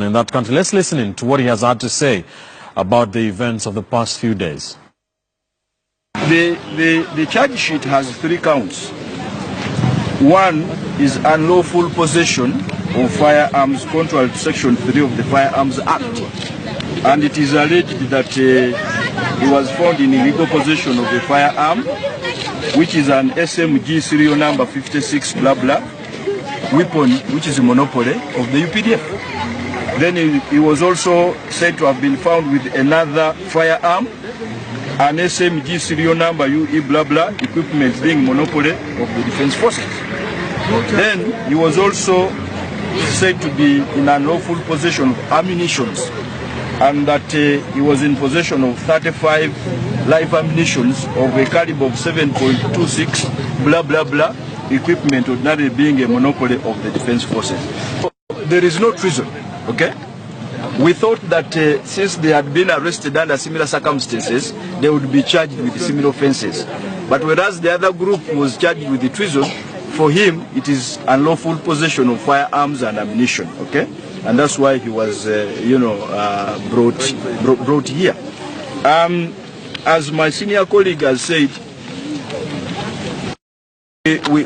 in that country. Let's listen in to what he has had to say about the events of the past few days. The charge sheet has 3 counts. One is unlawful possession of firearms contrary to Section 3 of the Firearms Act. And it is alleged that he was found in illegal possession of a firearm, which is an SMG serial number 56 blah blah weapon, which is a monopoly of the UPDF. Then he was also said to have been found with another firearm, an SMG serial number UE blah blah, equipment being monopoly of the Defense Forces. Then he was also said to be in unlawful possession of ammunitions, and that he was in possession of 35 live ammunitions of a caliber of 7.26 blah blah blah, equipment ordinarily being a monopoly of the Defense Forces. There is no treason, okay? We thought that since they had been arrested under similar circumstances, they would be charged with similar offenses. But whereas the other group was charged with the treason, for him it is unlawful possession of firearms and ammunition, okay? And that's why he was, brought here. As my senior colleague has said,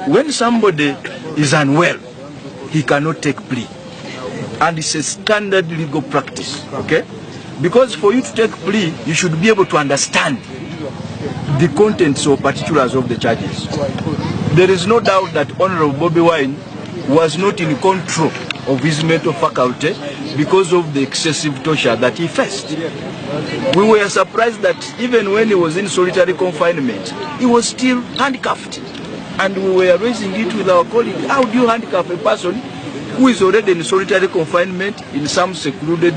when somebody is unwell, he cannot take plea. And it's a standard legal practice, okay? Because for you to take plea, you should be able to understand the contents or particulars of the charges. There is no doubt that Honorable Bobi Wine was not in control of his mental faculty because of the excessive torture that he faced. We were surprised that even when he was in solitary confinement, he was still handcuffed. And we were raising it with our colleagues. How do you handcuff a person who is already in solitary confinement in some secluded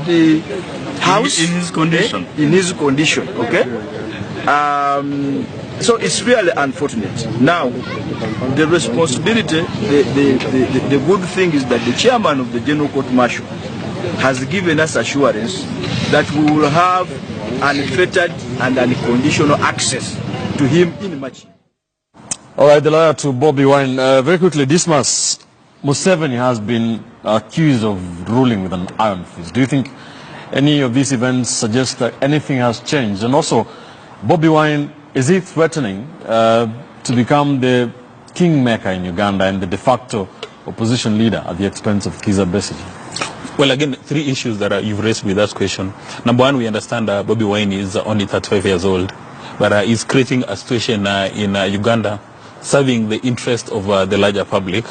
house? In his condition. In his condition, okay? So it's really unfortunate. Now, the responsibility, the good thing is that the chairman of the General Court Martial has given us assurance that we will have unfettered and unconditional access to him in Machi. All right, the lawyer to Bobi Wine. Very quickly, Dismas, Museveni has been accused of ruling with an iron fist. Do you think any of these events suggest that anything has changed? And also, Bobi Wine, is he threatening to become the kingmaker in Uganda and the de facto opposition leader at the expense of Kizza Besigye? Well, again, 3 issues that you've raised with that question. Number one, we understand Bobi Wine is only 35 years old, but he's creating a situation in Uganda serving the interest of the larger public.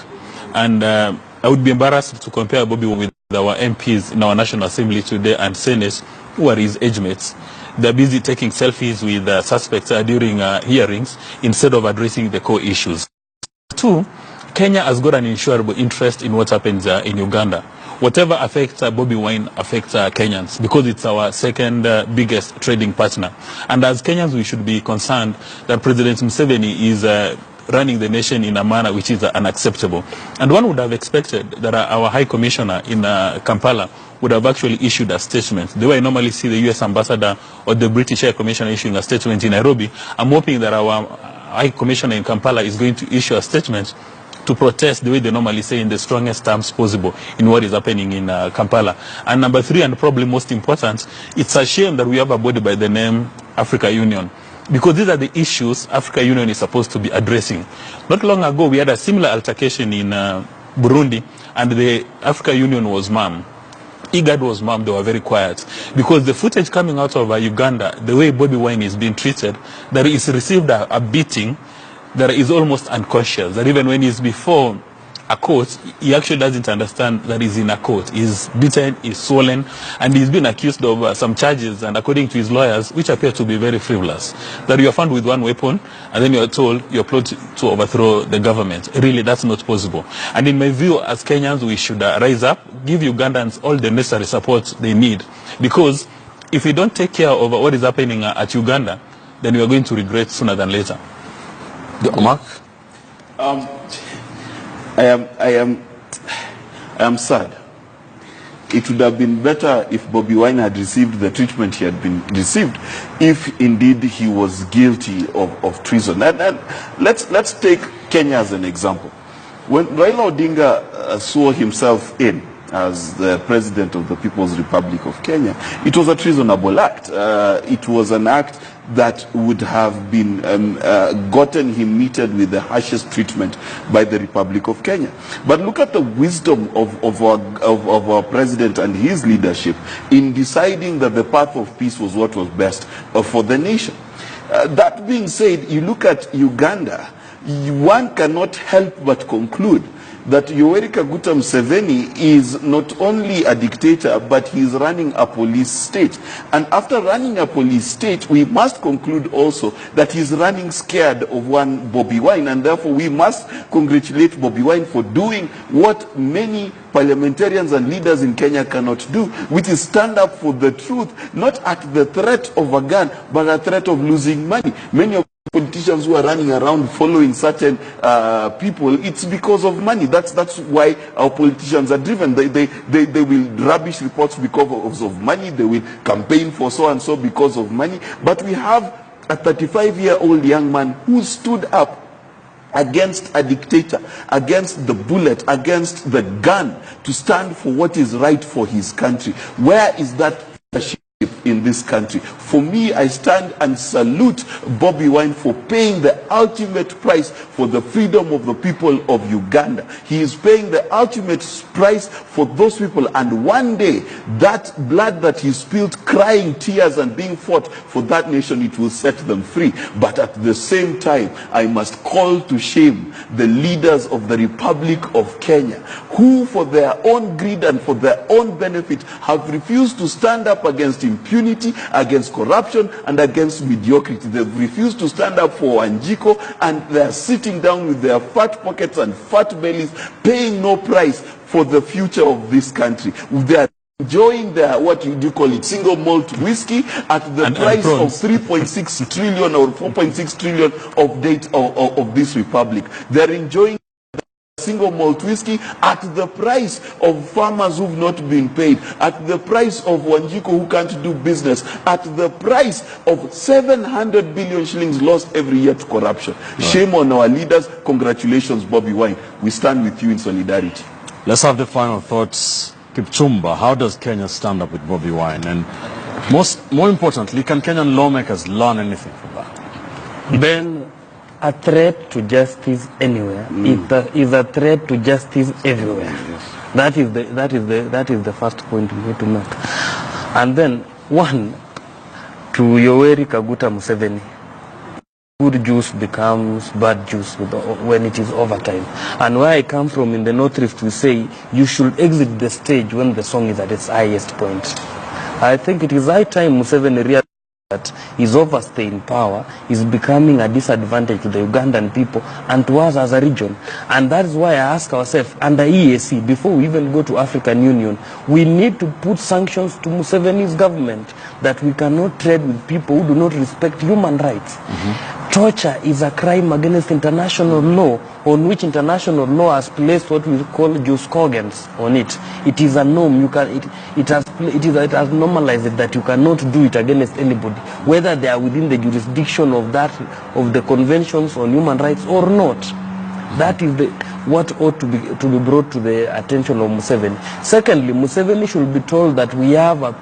And I would be embarrassed to compare Bobi Wine with our MPs in our National Assembly today and Senate, who are his age mates. They're busy taking selfies with suspects during hearings instead of addressing the core issues. 2, Kenya has got an insurable interest in what happens in Uganda. Whatever affects Bobi Wine affects Kenyans because it's our second biggest trading partner. And as Kenyans, we should be concerned that President Museveni is running the nation in a manner which is unacceptable. And one would have expected that our High Commissioner in Kampala would have actually issued a statement. The way I normally see the US Ambassador or the British High Commissioner issuing a statement in Nairobi, I'm hoping that our High Commissioner in Kampala is going to issue a statement to protest the way they normally say in the strongest terms possible in what is happening in Kampala. And number 3, and probably most important, it's a shame that we have a body by the name Africa Union, because these are the issues Africa Union is supposed to be addressing. Not long ago, we had a similar altercation in Burundi, and the Africa Union was mum. IGAD was mum. They were very quiet. Because the footage coming out of Uganda, the way Bobi Wine is being treated, that he's received a beating that is almost unconscious, that even when he's before a court, he actually doesn't understand that he's in a court. He's beaten, he's swollen, and he's been accused of some charges, and according to his lawyers, which appear to be very frivolous, that you are found with one weapon, and then you are told you're plotting to overthrow the government. Really, that's not possible. And in my view, as Kenyans, we should rise up, give Ugandans all the necessary support they need, because if we don't take care of what is happening at Uganda, then we are going to regret sooner than later. Mark? I am sad. It would have been better if Bobi Wine had received the treatment he had been received, if indeed he was guilty of treason. And let's take Kenya as an example. When Raila Odinga swore himself in as the President of the People's Republic of Kenya, it was a treasonable act. It was an act that would have been gotten him meted with the harshest treatment by the Republic of Kenya. But look at the wisdom of our president and his leadership in deciding that the path of peace was what was best for the nation. That being said, you look at Uganda, one cannot help but conclude that Yoweri Kaguta Museveni is not only a dictator, but he is running a police state. And after running a police state, we must conclude also that he is running scared of one Bobi Wine, and therefore we must congratulate Bobi Wine for doing what many parliamentarians and leaders in Kenya cannot do, which is stand up for the truth, not at the threat of a gun, but at the threat of losing money. Many of politicians who are running around following certain people, it's because of money. That's why our politicians are driven. They will rubbish reports because of money. They will campaign for so and so because of money. But we have a 35-year-old young man who stood up against a dictator, against the bullet, against the gun, to stand for what is right for his country. Where is that leadership in this country? For me, I stand and salute Bobi Wine for paying the ultimate price for the freedom of the people of Uganda. He is paying the ultimate price for those people, and one day that blood that he spilled, crying tears and being fought for that nation, it will set them free. But at the same time, I must call to shame the leaders of the Republic of Kenya, who for their own greed and for their own benefit have refused to stand up against impunity, against corruption, and against mediocrity. They've refused to stand up for Wanjiko, and they're sitting down with their fat pockets and fat bellies, paying no price for the future of this country. They're enjoying their, what you call it, single malt whiskey at the price of 3.6 trillion or 4.6 trillion of debt of this republic. They're enjoying single malt whiskey at the price of farmers who've not been paid, at the price of Wanjiko who can't do business, at the price of 700 billion shillings lost every year to corruption. Shame on our leaders. Congratulations, Bobi Wine. We stand with you in solidarity. Let's have the final thoughts. Kipchumba, how does Kenya stand up with Bobi Wine? And more importantly, can Kenyan lawmakers learn anything from that? Ben, a threat to justice anywhere is a threat to justice everywhere. Yes. That is the first point we need to make. And then one, to Yoweri Kaguta Museveni, good juice becomes bad juice when it is overtime. And where I come from in the North Rift, we say you should exit the stage when the song is at its highest point. I think it is high time Museveni realized that his overstay in power is becoming a disadvantage to the Ugandan people and to us as a region. And that is why I ask ourselves, under EAC, before we even go to African Union, we need to put sanctions to Museveni's government that we cannot trade with people who do not respect human rights. Torture is a crime against international law, on which international law has placed what we call jus cogens on it. It is a norm. It has normalized it that you cannot do it against anybody, whether they are within the jurisdiction of the conventions on human rights or not. That is what ought to be brought to the attention of Museveni. Secondly, Museveni should be told that we have a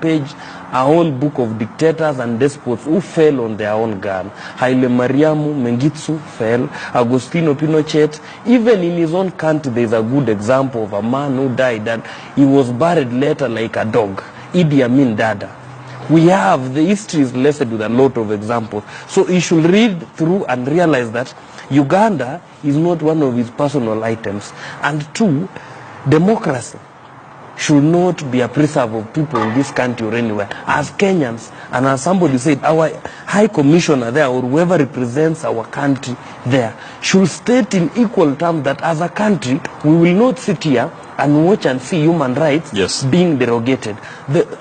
whole book of dictators and despots who fell on their own gun. Haile Mariamu Mengistu fell, Agostino Pinochet. Even in his own country, there is a good example of a man who died and he was buried later like a dog. Idi Amin Dada. The history is laced with a lot of examples. So he should read through and realize that Uganda is not one of his personal items. And two, democracy should not be a preserve of people in this country or anywhere. As Kenyans, and as somebody said, our High Commissioner there, or whoever represents our country there, should state in equal terms that as a country, we will not sit here and watch and see human rights being derogated.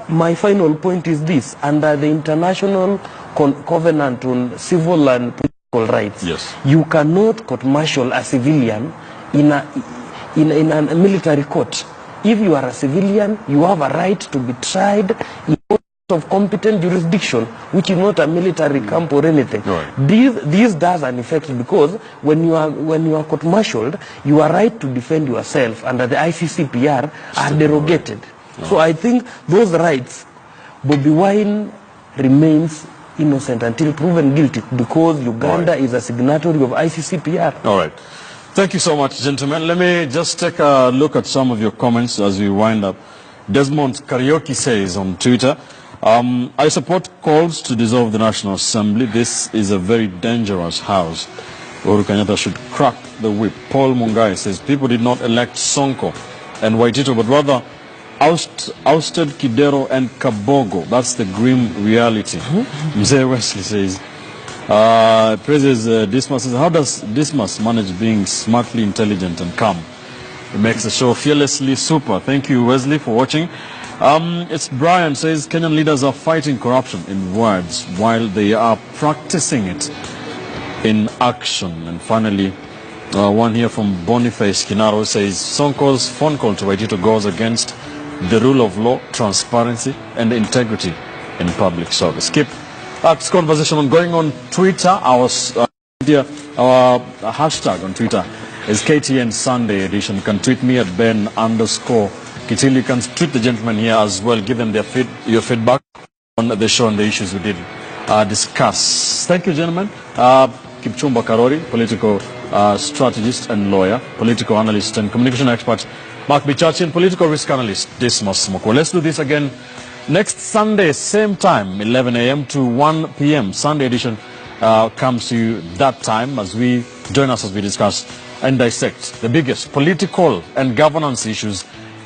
My final point is this: under the International Covenant on Civil and Political Rights, you cannot court-martial a civilian in a military court. If you are a civilian, you have a right to be tried in court of competent jurisdiction, which is not a military camp or anything. Right. This does an effect, because when you are court-martialed, your right to defend yourself under the ICCPR are derogated. So I think those rights, Bobi Wine remains innocent until proven guilty, because Uganda is a signatory of ICCPR. All right. Thank you so much, gentlemen. Let me just take a look at some of your comments as we wind up. Desmond Karaoke says on Twitter, I support calls to dissolve the National Assembly. This is a very dangerous house. Uhuru Kenyatta should crack the whip. Paul Mungai says, people did not elect Sonko and Waitito, but rather ousted Kidero and Kabogo. That's the grim reality. Mzee Wesley says, praises Dismas. Says, how does Dismas manage being smartly intelligent and calm? It makes the show fearlessly super. Thank you, Wesley, for watching. It's Brian says, Kenyan leaders are fighting corruption in words while they are practicing it in action. And finally, one here from Boniface Kinaro says, Sonko's phone call to Waitito goes against the rule of law, transparency, and integrity in public service. Keep that conversation on going on Twitter. Our hashtag on Twitter is KTN Sunday Edition. You can tweet me at Ben_Kitili. You can tweet the gentlemen here as well. Give them your feedback on the show and the issues we did discuss. Thank you, gentlemen. Kipchumba Karori, political strategist and lawyer, political analyst and communication expert. Mark Bichachi, and political risk analyst Dismas Moko. Let's do this again next Sunday, same time, 11 a.m. to 1 p.m. Sunday edition comes to you that time as we join us as we discuss and dissect the biggest political and governance issues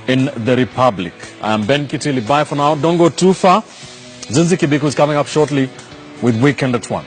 in the Republic. I am Ben Kitili. Bye for now. Don't go too far. Zinzi Kibiku is coming up shortly with Weekend at 1.